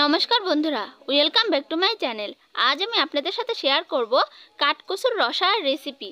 নমস্কার বন্ধুরা, welcome back to my channel. আজ আমি আপনাদের সাথে শেয়ার করব কাঠকসুর রসার রেসিপি।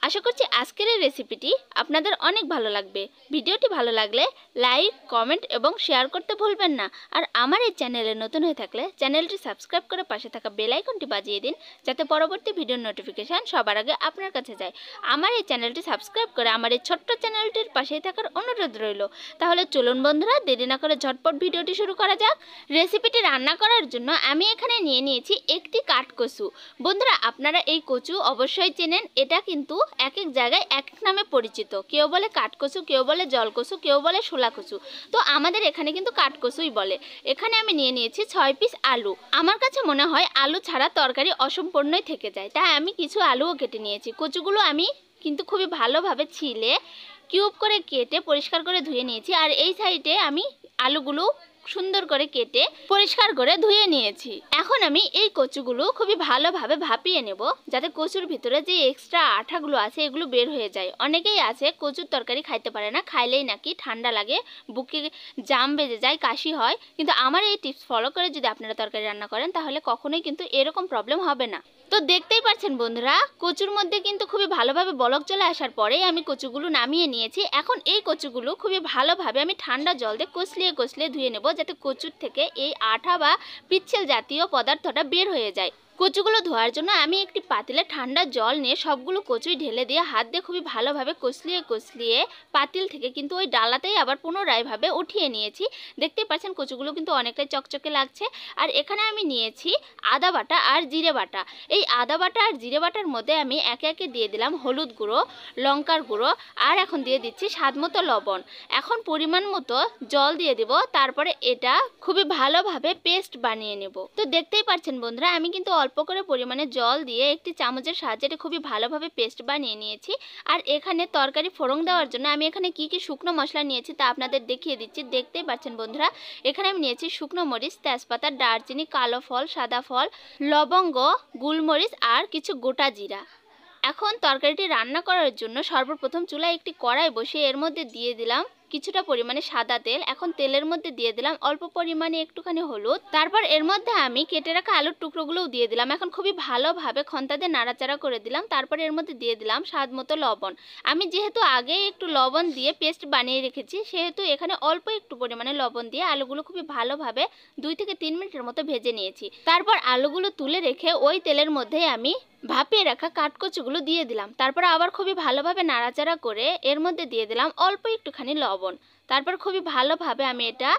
আশা করছি আজকের এই রেসিপিটি আপনাদের অনেক ভালো লাগবে। ভিডিওটি ভালো লাগলে লাইক, কমেন্ট এবং শেয়ার করতে ভুলবেন না। আর আমার এই চ্যানেলে নতুন হয়ে থাকলে চ্যানেলটি সাবস্ক্রাইব করে পাশে থাকা বেল আইকনটি বাজিয়ে দিন, যাতে পরবর্তী ভিডিওর নোটিফিকেশান সবার আগে আপনার কাছে যায়। আমার এই চ্যানেলটি সাবস্ক্রাইব করে আমার এই ছোট্ট চ্যানেলটির পাশেই থাকার অনুরোধ রইল। তাহলে চলুন বন্ধুরা, দেরি না করে ঝটপট ভিডিওটি শুরু করা যাক। রেসিপিটি রান্না করার জন্য আমি এখানে নিয়ে নিয়েছি একটি কাঠকসু। বন্ধুরা, আপনারা এই কচু অবশ্যই চেনেন। এটা কিন্তু এক এক জায়গায় এক এক নামে পরিচিত। কেউ বলে কাঠকসু, কেউ বলে জলকসু, কেউ বলে শোলা কচু। তো আমাদের এখানে কিন্তু কাঠকসুই বলে। এখানে আমি নিয়ে নিয়েছি 6 পিস আলু। আমার কাছে মনে হয় আলু ছাড়া তরকারি অসম্পূর্ণই থেকে যায়, তাই আমি কিছু আলুও কেটে নিয়েছি। কচুগুলো আমি কিন্তু খুবই ভালোভাবে ছিলে কিউব করে কেটে পরিষ্কার করে ধুয়ে নিয়েছি। আর এই সাইডে আমি আলুগুলো সুন্দর করে কেটে পরিষ্কার করে ধুয়ে নিয়েছি। এখন আমি এই কচুগুলো খুবই ভালোভাবে ভাপিয়ে নেব, যাতে কচুর ভিতরে যে এক্সট্রা আঠাগুলো আছে এগুলো বের হয়ে যায়। অনেকেই আছে কচুর তরকারি খাইতে পারে না, খাইলেই নাকি ঠান্ডা লাগে, বুকে জাম বেজে যায়, কাশি হয়। কিন্তু আমার এই টিপস ফলো করে যদি আপনারা তরকারি রান্না করেন তাহলে কখনোই কিন্তু এরকম প্রবলেম হবে না। তো দেখতেই পাচ্ছেন বন্ধুরা, কচুর মধ্যে কিন্তু খুবই ভালোভাবে বলক চলে আসার পরেই আমি কচুগুলো নামিয়ে নিয়েছি। এখন এই কচুগুলো খুবই ভালোভাবে আমি ঠান্ডা জল দিয়ে কষলিয়ে ধুয়ে নেব, যাতে কচুর থেকে এই আঠা বা পিচ্ছিল জাতীয় পদার্থটা বের হয়ে যায়। কচুগুলো ধোয়ার জন্য আমি একটি পাতিলে ঠান্ডা জল নিয়ে সবগুলো কচুই ঢেলে দিয়ে হাত দিয়ে খুবই ভালোভাবে কষলিয়ে পাতিল থেকে কিন্তু ওই ডালাতেই আবার পুনরায়ভাবে উঠিয়ে নিয়েছি। দেখতেই পাচ্ছেন কচুগুলো কিন্তু অনেকটাই চকচকে লাগছে। আর এখানে আমি নিয়েছি আদা বাটা আর জিরে বাটা। এই আদা বাটা আর জিরে বাটার মধ্যে আমি একে একে দিয়ে দিলাম হলুদ গুঁড়ো, লঙ্কার গুঁড়ো, আর এখন দিয়ে দিচ্ছি স্বাদ মতো লবণ। এখন পরিমাণ মতো জল দিয়ে দেব, তারপরে এটা খুবই ভালোভাবে পেস্ট বানিয়ে নেব। তো দেখতেই পাচ্ছেন বন্ধুরা, আমি কিন্তু অল্প করে পরিমাণে জল দিয়ে একটি চামচের সাহায্যে এটা খুবই ভালোভাবে পেস্ট বানিয়ে নিয়েছি। আর এখানে তরকারি ফোড়ন দেওয়ার জন্য আমি এখানে কি কি শুকনো মশলা নিয়েছি তা আপনাদের দেখিয়ে দিচ্ছি। দেখতেই পাচ্ছেন বন্ধুরা, এখানে আমি নিয়েছি শুকনো মরিচ, তেজপাতা, দারচিনি, কালো ফল, সাদা ফল, লবঙ্গ, গোলমরিচ আর কিছু গোটা জিরা। এখন তরকারিটি রান্না করার জন্য সর্বপ্রথম চুলায় একটি কড়াই বসিয়ে এর মধ্যে দিয়ে দিলাম কিছুটা পরিমাণে সাদা তেল। এখন তেলের মধ্যে দিয়ে দিলাম অল্প পরিমাণে একটুখানি হলুদ। তারপর এর মধ্যে আমি কেটে রাখা আলুর টুকরোগুলোও দিয়ে দিলাম। এখন খুবই ভালোভাবে খন্তা দিয়ে নাড়াচাড়া করে দিলাম। তারপর এর মধ্যে দিয়ে দিলাম স্বাদ মতো লবণ। আমি যেহেতু আগে একটু লবণ দিয়ে পেস্ট বানিয়ে রেখেছি, সেহেতু এখানে অল্প একটু পরিমাণে লবণ দিয়ে আলুগুলো খুবই ভালোভাবে 2 থেকে 3 মিনিটের মতো ভেজে নিয়েছি। তারপর আলুগুলো তুলে রেখে ওই তেলের মধ্যেই আমি ভাপিয়ে রাখা কাঠকচুগুলো দিয়ে দিলাম। তারপর আবার খুবই ভালোভাবে নাড়াচাড়া করে এর মধ্যে দিয়ে দিলাম অল্প একটুখানি লবণ। তারপর খুবই ভালোভাবে আমি এটা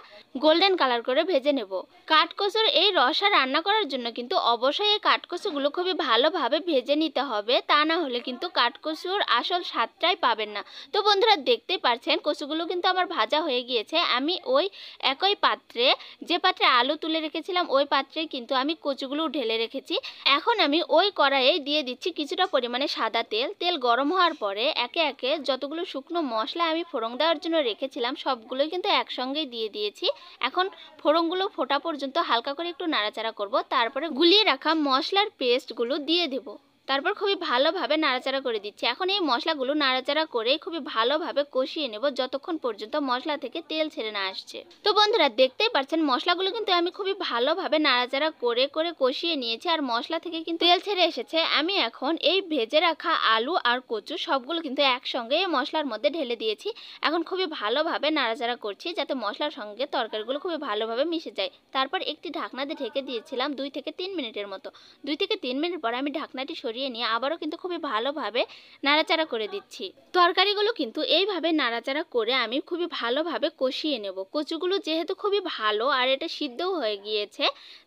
গোল্ডেন কালার করে ভেজে নেব। কাঠকচুর এই রসা রান্না করার জন্য কিন্তু অবশ্যই এই কাঠকচুগুলো খুবই ভালোভাবে ভেজে নিতে হবে, তা না হলে কিন্তু কাঠকচুর আসল স্বাদটাই পাবেন না। তো বন্ধুরা, দেখতেই পাচ্ছেন কচুগুলো কিন্তু আমার ভাজা হয়ে গিয়েছে। আমি ওই একই পাত্রে, যে পাত্রে আলু তুলে রেখেছিলাম ওই পাত্রে কিন্তু আমি কচুগুলো ঢেলে রেখেছি। এখন আমি ওই কড়াইয়ে দিয়ে দিচ্ছি কিছুটা পরিমাণে সাদা তেল। তেল গরম হওয়ার পরে একে একে যতগুলো শুকনো মশলা আমি ফোড়ন দেওয়ার জন্য রেখেছিলাম সবগুলোই কিন্তু একসঙ্গেই দিয়ে দিয়েছি। এখন ফোড়নগুলো ফোটা পর্যন্ত হালকা করে একটু নাড়াচাড়া করব। তারপরে গুলিয়ে রাখা মশলার পেস্টগুলো দিয়ে দেব। তারপর খুবই ভালোভাবে নাড়াচাড়া করে দিচ্ছি। এখন এই মশলাগুলো নাড়াচাড়া করে খুবই ভালোভাবে কষিয়ে নেব, যতক্ষণ পর্যন্ত মশলা থেকে তেল ছেড়ে না আসছে। তো বন্ধুরা, দেখতেই পাচ্ছেন মশলাগুলো কিন্তু আমি খুবই ভালোভাবে নাড়াচাড়া করে কষিয়ে নিয়েছি, আর মশলা থেকে কিন্তু তেল ছেড়ে এসেছে। আমি এখন এই ভেজে রাখা আলু আর কচু সবগুলো কিন্তু একসঙ্গে এই মশলার মধ্যে ঢেলে দিয়েছি। এখন খুবই ভালোভাবে নাড়াচাড়া করছি, যাতে মশলার সঙ্গে তরকারিগুলো খুবই ভালোভাবে মিশে যায়। তারপর একটি ঢাকনা দিয়ে ঢেকে দিয়েছিলাম 2 থেকে 3 মিনিটের মতো। 2 থেকে 3 মিনিট পর আমি ঢাকনাটি সরিয়ে নিয়ে আবারও কিন্তু খুবই ভালোভাবে নাড়াচাড়া করে দিচ্ছি। তরকারিগুলো কিন্তু এইভাবে নাড়াচাড়া করে আমি খুবই ভালোভাবে কষিয়ে নেব। কচুগুলো যেহেতু খুবই ভালো আর এটা সিদ্ধও হয়ে গিয়েছে,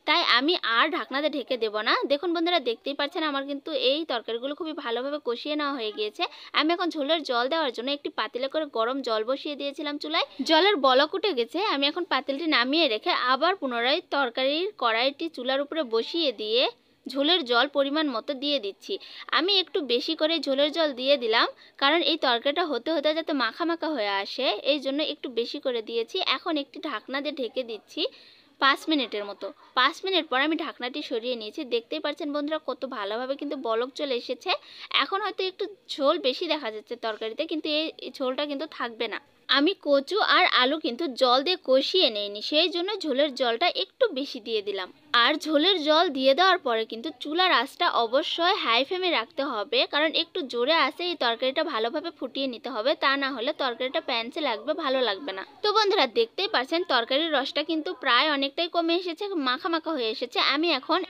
তাই আমি আর ঢাকনাতে ঢেকে দেব না। দেখুন বন্ধুরা, দেখতেই পাচ্ছেন আমার কিন্তু এই তরকারিগুলো খুবই ভালোভাবে কষিয়ে নেওয়া হয়ে গিয়েছে। আমি এখন ঝোলের জল দেওয়ার জন্য একটি পাতিলে করে গরম জল বসিয়ে দিয়েছিলাম চুলায়। জলের বলক উঠে গেছে। আমি এখন পাতিলটি নামিয়ে রেখে আবার পুনরায় তরকারির কড়াইটি চুলার উপরে বসিয়ে দিয়ে ঝোলের জল পরিমাণ মতো দিয়ে দিচ্ছি। আমি একটু বেশি করে ঝোলের জল দিয়ে দিলাম, কারণ এই তরকারিটা হতে হতে যাতে মাখা মাখা হয়ে আসে, এই জন্য একটু বেশি করে দিয়েছি। এখন একটি ঢাকনা দিয়ে ঢেকে দিচ্ছি 5 মিনিটের মতো। 5 মিনিট পর আমি ঢাকনাটি সরিয়ে নিয়েছি। দেখতেই পাচ্ছেন বন্ধুরা, কত ভালোভাবে কিন্তু বলক চলে এসেছে। এখন হয়তো একটু ঝোল বেশি দেখা যাচ্ছে তরকারিতে, কিন্তু এই ঝোলটা কিন্তু থাকবে না। আমি কচু আর আলু কিন্তু জল দিয়ে কষিয়ে নেইনি, সেই জন্য ঝোলের জলটা একটু বেশি দিয়ে দিলাম। আর ঝোলের জল দিয়ে দেওয়ার পরে কিন্তু চুলার আঁচটা অবশ্যই হাই ফ্লেমে রাখতে হবে, কারণ একটু জোরে আঁচে এই তরকারিটা ভালোভাবে ফুটিয়ে নিতে হবে, তা না হলে তরকারিটা প্যানচে লাগবে, ভালো লাগবে না। তো বন্ধুরা দেখতেই পাচ্ছেন তরকারির রসটা কিন্তু প্রায় অনেকটাই কমে এসেছে, মাখা মাখা হয়ে এসেছে। আমি এখন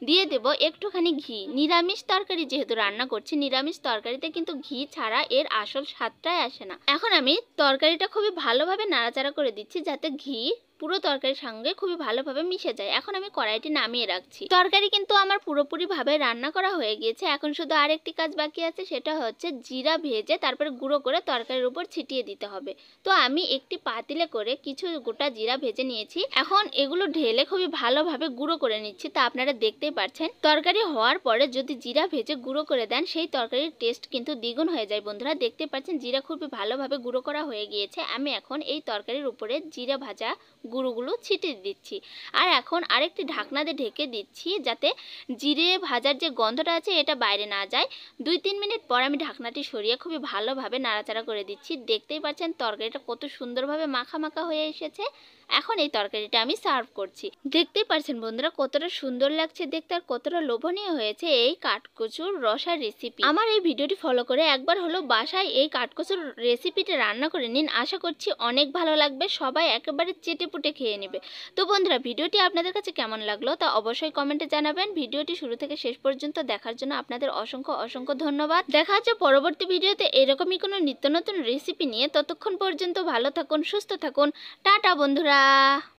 দিয়ে দেব একটুখানি ঘি। নিরামিষ তরকারি যেহেতু রান্না করছি, নিরামিষ তরকারিতে কিন্তু ঘি ছাড়া এর আসল স্বাদটাই আসে না। এখন আমি তরকারিটা খুবই ভালোভাবে নাড়াচাড়া করে দিচ্ছি যাতে ঘি পুরো তরকারির সঙ্গে খুবই ভালোভাবে মিশে যায়। এখন আমি কড়াইটি নামিয়ে রাখছি। তরকারি কিন্তু আমার পুরোপুরিভাবে রান্না করা হয়ে গিয়েছে। এখন শুধু আরেকটি কাজ বাকি আছে, সেটা হচ্ছে জিরা ভেজে তারপরে গুঁড়ো করে তরকারির উপর ছিটিয়ে দিতে হবে। তো আমি একটি পাতিলে করে কিছু গোটা জিরা ভেজে নিয়েছি, এখন এগুলো ঢেলে খুবই ভালোভাবে গুঁড়ো করে নিচ্ছি। তা আপনারা দেখতেই পাচ্ছেন তরকারি হওয়ার পরে যদি জিরা ভেজে গুঁড়ো করে দেন সেই তরকারির টেস্ট কিন্তু দ্বিগুণ হয়ে যায়। বন্ধুরা দেখতে পাচ্ছেন জিরা খুবই ভালোভাবে গুঁড়ো করা হয়ে গিয়েছে। আমি এখন এই তরকারির উপরে জিরা ভাজা গুঁড়োগুলো ছিটিয়ে দিচ্ছি, আর এখন আরেকটি ঢাকনা দিয়ে ঢেকে দিচ্ছি যাতে জিরে ভাজার যে গন্ধটা আছে এটা বাইরে না যায়। 2-3 মিনিট পর আমি ঢাকনাটি সরিয়ে খুবই ভালোভাবে নাড়াচাড়া করে দিচ্ছি। দেখতেই পাচ্ছেন তরকারিটা কত সুন্দরভাবে মাখা মাখা হয়ে এসেছে। এখন এই তরকারিটা আমি সার্ভ করছি। দেখতেই পাচ্ছেন বন্ধুরা কতটা সুন্দর লাগছে দেখতে আর কতটা লোভনীয় হয়েছে এই কাঠকচুর রসার রেসিপি। আমার এই ভিডিওটি ফলো করে একবার হলো বাসায় এই কাঠকচুর রেসিপিটা রান্না করে নিন, আশা করছি অনেক ভালো লাগবে, সবাই একেবারে চেটেপুটে খেয়ে নেবে। তো বন্ধুরা ভিডিওটি আপনাদের কাছে কেমন লাগলো তা অবশ্যই কমেন্টে জানাবেন। ভিডিওটি শুরু থেকে শেষ পর্যন্ত দেখার জন্য আপনাদের অসংখ্য অসংখ্য ধন্যবাদ। দেখা হচ্ছে পরবর্তী ভিডিওতে এরকমই কোনো নিত্য নতুন রেসিপি নিয়ে। ততক্ষণ পর্যন্ত ভালো থাকুন, সুস্থ থাকুন, টাটা বন্ধুরা।